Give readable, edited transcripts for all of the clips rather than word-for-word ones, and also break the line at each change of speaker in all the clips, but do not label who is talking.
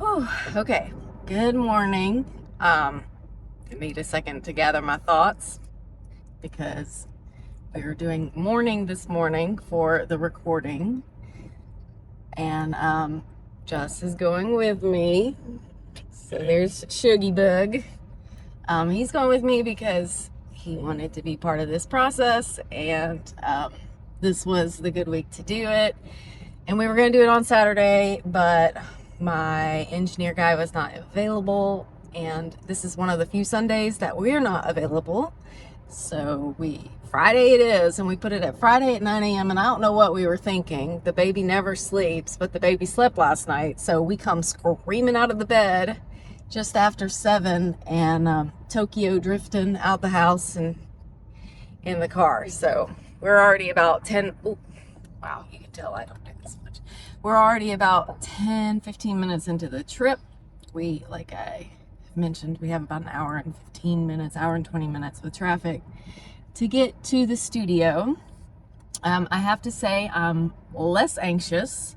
Whew, okay, good morning. I need a second to gather my thoughts because we were doing morning this morning for the recording, and Jess is going with me. So there's Shuggy Bug. He's going with me because he wanted to be part of this process, and this was the good week to do it. And we were going to do it on Saturday, but my engineer guy was not available. And this is one of the few Sundays that we're not available. So Friday it is, and we put it at Friday at 9 a.m. And I don't know what we were thinking. The baby never sleeps, but the baby slept last night. So we come screaming out of the bed just after 7 and Tokyo drifting out the house and in the car. So we're already about 10. Ooh, wow, you can tell I don't do this much. We're already about 10-15 minutes into the trip. Like I mentioned, we have about an hour and 15 minutes, hour and 20 minutes with traffic to get to the studio. I have to say I'm less anxious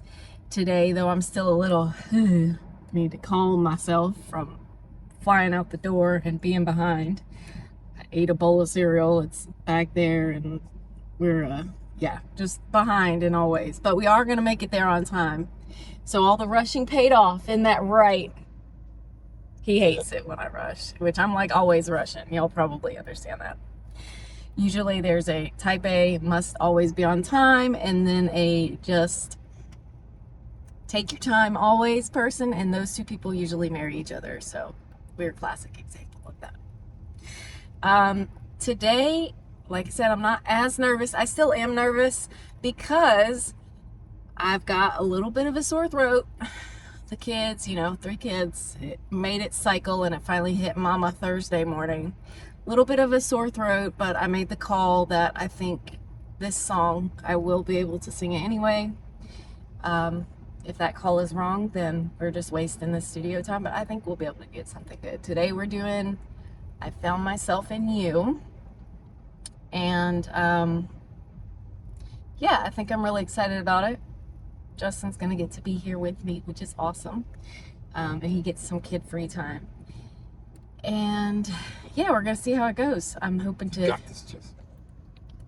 today, though I'm still a little need to calm myself from flying out the door and being behind. I ate a bowl of cereal. It's back there, and we're just behind in all ways, but we are going to make it there on time. So all the rushing paid off. Isn't that right? He hates it when I rush, which I'm like always rushing. You'll probably understand that. Usually there's a type A, must always be on time, and then a just take your time always person, and those two people usually marry each other. So we're a classic example of that. Today, like I said, I'm not as nervous. I still am nervous because I've got a little bit of a sore throat. The kids, 3 kids, it made it cycle, and it finally hit Mama Thursday morning. A little bit of a sore throat, but I made the call that I think this song, I will be able to sing it anyway. If that call is wrong, then we're just wasting the studio time, but I think we'll be able to get something good. Today we're doing I Found Myself in You. And I think I'm really excited about it. Justin's gonna get to be here with me, which is awesome. And he gets some kid-free time. And we're gonna see how it goes. I'm hoping to.
You got this, Jess.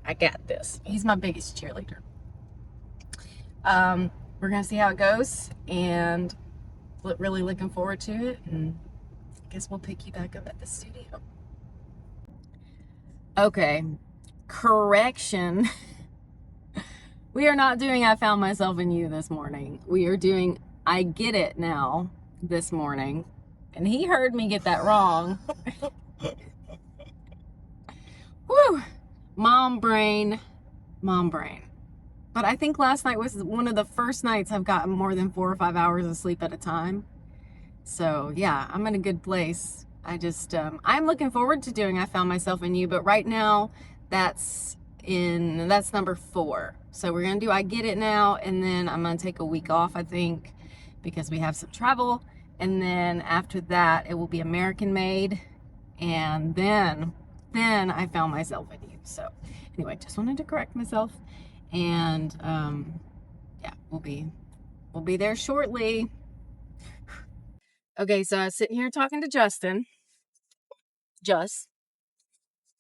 I got this. He's my biggest cheerleader. We're gonna see how it goes, and really looking forward to it. And I guess we'll pick you back up at the studio. Okay, correction. We are not doing I Found Myself in You this morning. We are doing I Get It Now this morning. And he heard me get that wrong. Whew. Mom brain. But I think last night was one of the first nights I've gotten more than 4 or 5 hours of sleep at a time. So yeah, I'm in a good place. I'm looking forward to doing I Found Myself in You, but right now that's number 4. So we're gonna do I Get It Now, and then I'm gonna take a week off, I think, because we have some travel. And then after that, it will be American Made, and then I Found Myself in You. So anyway, just wanted to correct myself, and we'll be there shortly. Okay, so I was sitting here talking to Justin,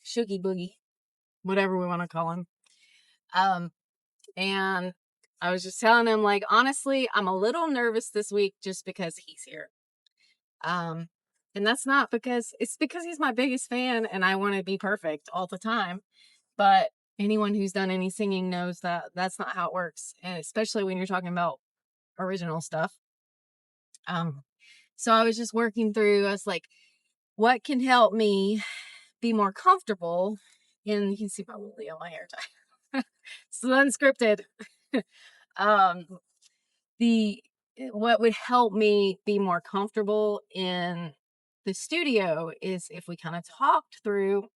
Shoogie Boogie, whatever we want to call him. And I was just telling him, like, honestly, I'm a little nervous this week just because he's here. And that's not because he's my biggest fan and I want to be perfect all the time. But anyone who's done any singing knows that that's not how it works. And especially when you're talking about original stuff. So I was just working through, I was like, what can help me be more comfortable in, you can see my woolly on my hair tie. It's unscripted. What would help me be more comfortable in the studio is if we kind of talked through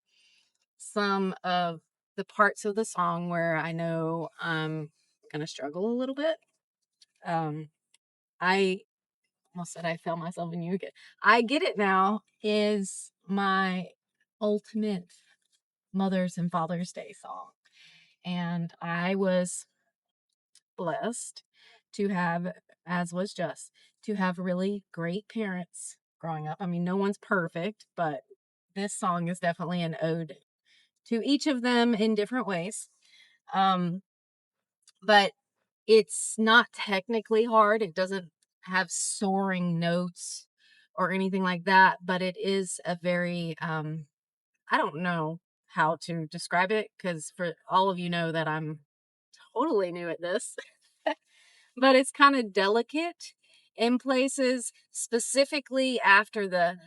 some of the parts of the song where I know I'm gonna struggle a little bit. I almost said I Found Myself in You again. I Get It Now is my ultimate Mother's and Father's Day song. And I was blessed to have as was Just, to have really great parents growing up. I mean, no one's perfect, but this song is definitely an ode to each of them in different ways. Um, but it's not technically hard. It doesn't have soaring notes or anything like that, but it is a very, I don't know how to describe it because for all of you know that I'm totally new at this, but it's kind of delicate in places, specifically after the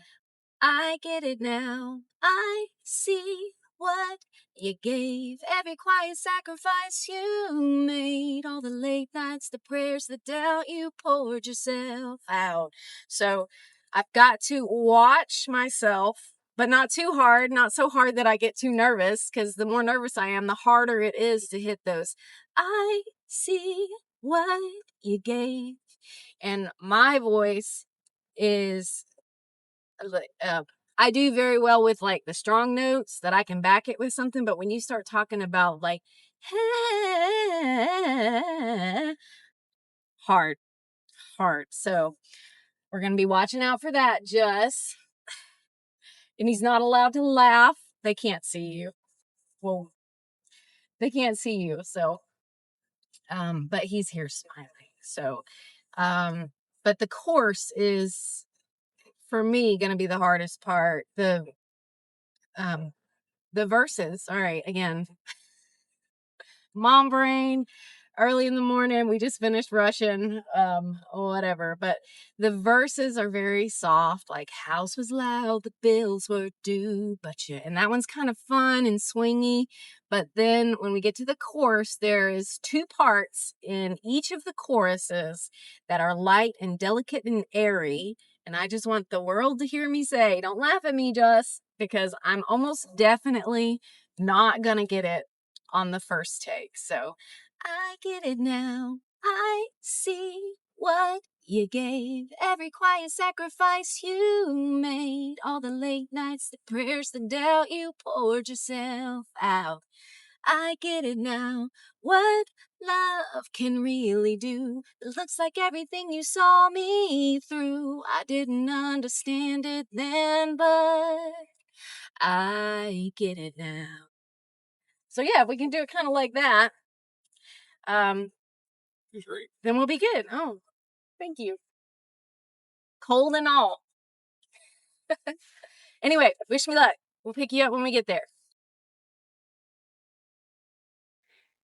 I get it now. I see what you gave. Every quiet sacrifice you made. All the late nights, the prayers, the doubt you poured yourself out. So I've got to watch myself, but not too hard, not so hard that I get too nervous, because the more nervous I am, the harder it is to hit those. I see what you gave. And my voice is I do very well with like the strong notes that I can back it with something, but when you start talking about like hard, hard. So we're gonna be watching out for that, Just. And he's not allowed to laugh. They can't see you. Well, they can't see you, so but he's here smiling. So but the course is for me gonna be the hardest part. Um the verses. All right, again, mom brain, early in the morning, we just finished Russian, whatever, but the verses are very soft, like house was loud, the bills were due, but you, and that one's kind of fun and swingy. But then when we get to the chorus, there is two parts in each of the choruses that are light and delicate and airy, and I just want the world to hear me say, don't laugh at me, Just, because I'm almost definitely not gonna get it on the first take. So I get it now. I see what you gave. Every quiet sacrifice you made. All the late nights, the prayers, the doubt you poured yourself out. I get it now. What love can really do. It looks like everything you saw me through. I didn't understand it then, but I get it now. So yeah, if we can do it kind of like that, um, then we'll be good. Oh, thank you. Cold and all. Anyway, wish me luck. We'll pick you up when we get there.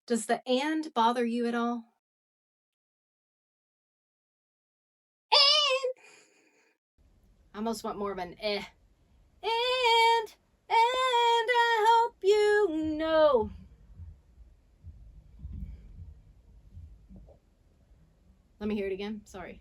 Does the and bother you at all? And I almost want more of an eh. And I hope you know. Let me hear it again. Sorry.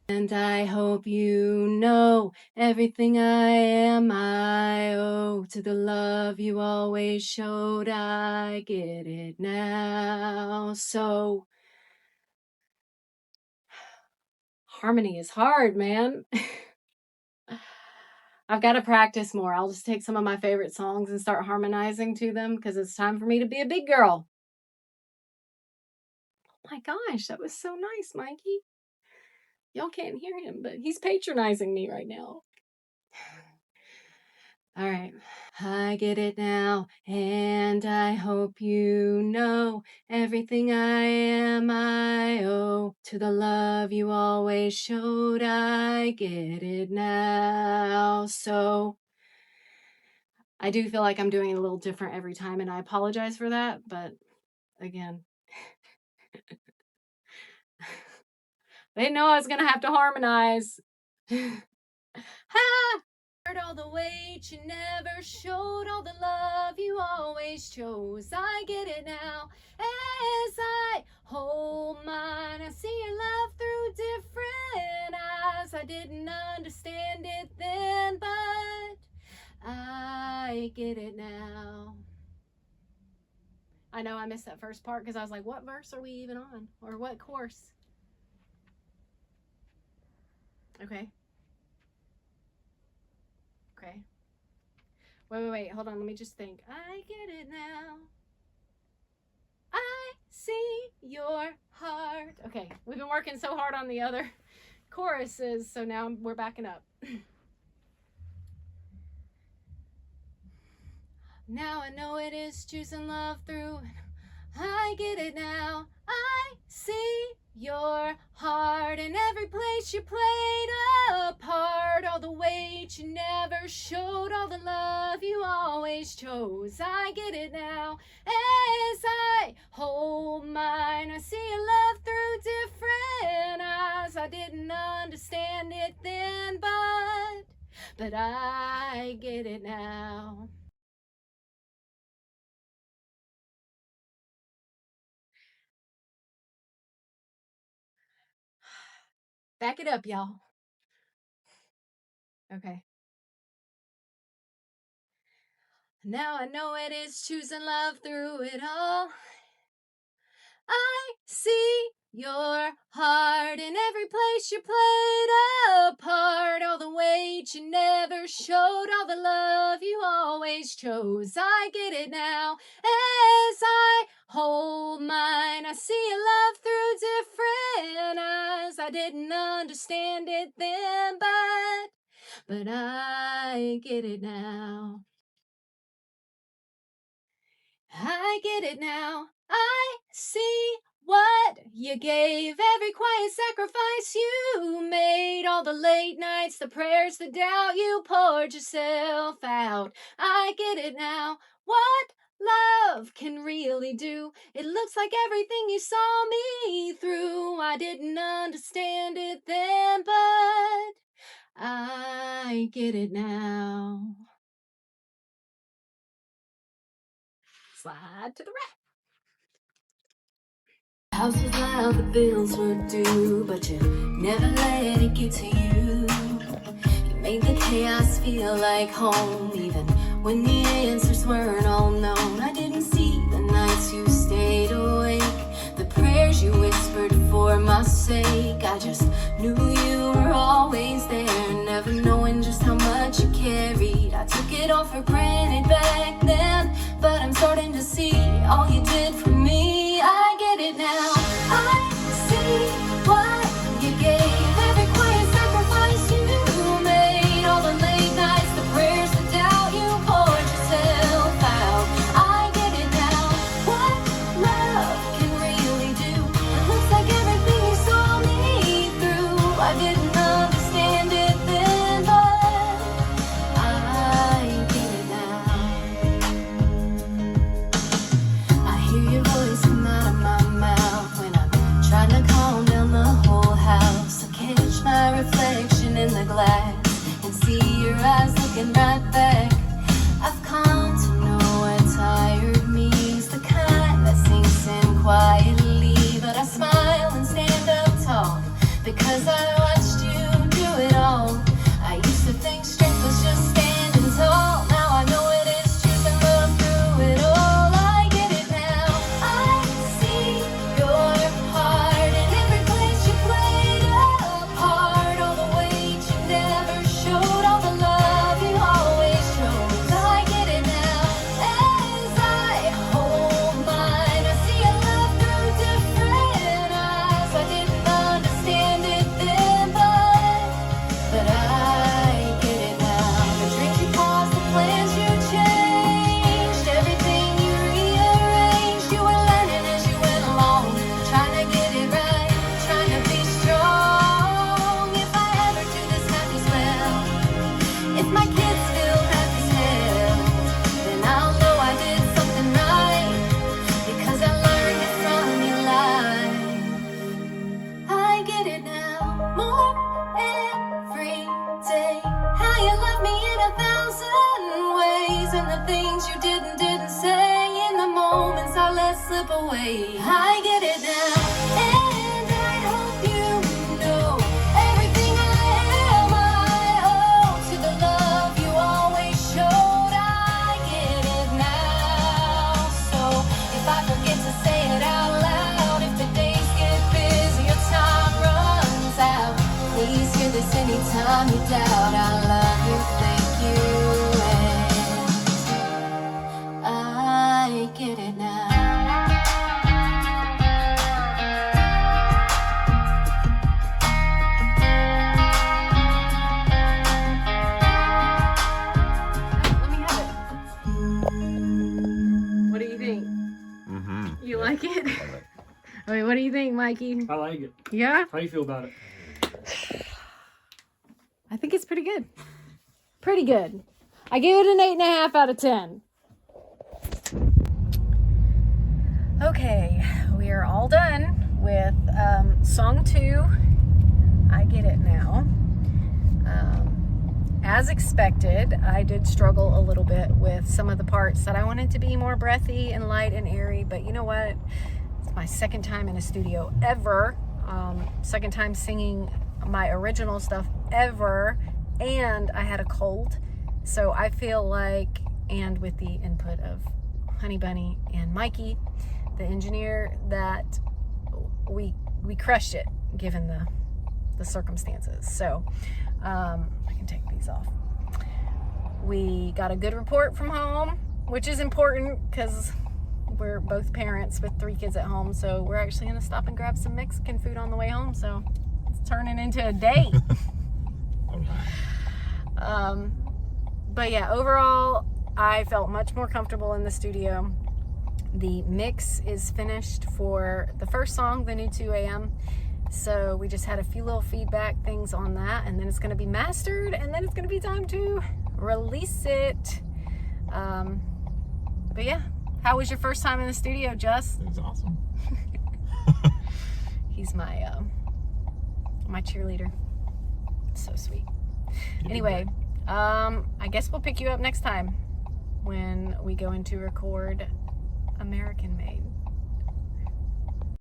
And I hope you know everything I am I owe to the love you always showed. I get it now. So harmony is hard, man. I've got to practice more. I'll just take some of my favorite songs and start harmonizing to them because it's time for me to be a big girl. Oh my gosh, that was so nice, Mikey. Y'all can't hear him, but he's patronizing me right now. All right. I get it now, and I hope you know everything I am I owe to the love you always showed. I get it now. So I do feel like I'm doing it a little different every time, and I apologize for that, but again, they didn't know I was gonna have to harmonize. Ha! All the weight you never showed, all the love you always chose. I get it now as I hold mine. I see your love through different eyes. I didn't understand it then, but I get it now. I know I missed that first part because I was like, what verse are we even on? Or what course? Okay. Okay. Wait. Hold on. Let me just think. I get it now.
your heart. Okay, we've been working so hard on the other choruses, so now we're backing up. Now I know it is choosing love through. I get it now. I see your heart in every place you played a part. All the weight you never showed, all the love you always chose. I get it now. As I hold mine, I see your love through different eyes. I didn't understand it then, but I get it now. Back it up, y'all. Okay. Now I know it is choosing love through it all. I see your heart in every place you played a part. All the weight you never showed, all the love you always chose. I get it now. As I hold mine, I see your love through different eyes. I didn't understand it then, but I get it now. I get it now. I see what you gave, every quiet sacrifice you made, all the late nights, the prayers, the doubt, you poured yourself out. I get it now. What love can really do. It looks like everything you saw me through. I didn't understand it then, but I get it now. Slide to the right. House was loud, the bills were due, but you never let it get to you. You made the chaos feel like home, even when the answers weren't all known. I didn't see the nights you stayed awake, the prayers you whispered for my sake. I just knew you were always there, never knowing just how much you carried. I took it all for granted back then, but I'm starting to see all you did for me. I get it now. I see what you gave, every quiet sacrifice you made, all the late nights, the prayers, the doubt, you poured yourself out. I get it now. What love can really do. It looks like everything you saw me through. I didn't understand it then, but I get it now. I hear your voice come out of my mouth when I'm trying to calm down the whole house. I catch my reflection in the glass and see your eyes looking right back. I've come to know what tired means, the kind that sinks in quietly, but I smile and stand up tall because I watched you do it all. I used to think strength was just standing tall. Now I know it is choosing love through it all. I get it now. I see your heart in every place you played a part. All the weight you never showed, all the love you always chose. I get it now. As I hold mine, I see your love through different eyes. I didn't understand it then, but I get it now. The drinks you paused, the plans you changed, everything you rearranged. You were learning as you went along, trying to get it right, trying to be strong. If I ever do this half as well, if my kids feel half as hell, then I'll know I did something right, because I learned it from your life. I get it now, more every day. How you love me in 1,000 ways, and the things you didn't say in the moments I let slip away. I get it now, and I hope you know everything I am I owe to the love you always showed. I get it now. So if I forget to say it out loud, if the days get busy or time runs out, please hear this anytime you doubt. I love you, thank you, and I get it now.
You like it?
I love it.
Wait, what do you think, Mikey?
I like it.
Yeah?
How do you feel about it?
I think it's pretty good. Pretty good. I gave it an 8.5 out of 10. Okay, we are all done with song 2. I get it now. As expected, I did struggle a little bit with some of the parts that I wanted to be more breathy and light and airy, but you know what? It's my second time in a studio ever. Second time singing my original stuff ever, and I had a cold. So I feel like, and with the input of Honey Bunny and Mikey, the engineer, that we crushed it given the circumstances. So I can take these off. We got a good report from home, which is important because we're both parents with 3 kids at home. So we're actually going to stop and grab some Mexican food on the way home. So it's turning into a date. But yeah, overall, I felt much more comfortable in the studio. The mix is finished for the first song, the new 2 a.m. So we just had a few little feedback things on that, and then it's going to be mastered, and then it's going to be time to release it. But yeah, how was your first time in the studio, Just?
It was awesome.
He's my my cheerleader. So sweet. Anyway, I guess we'll pick you up next time when we go into record American Made.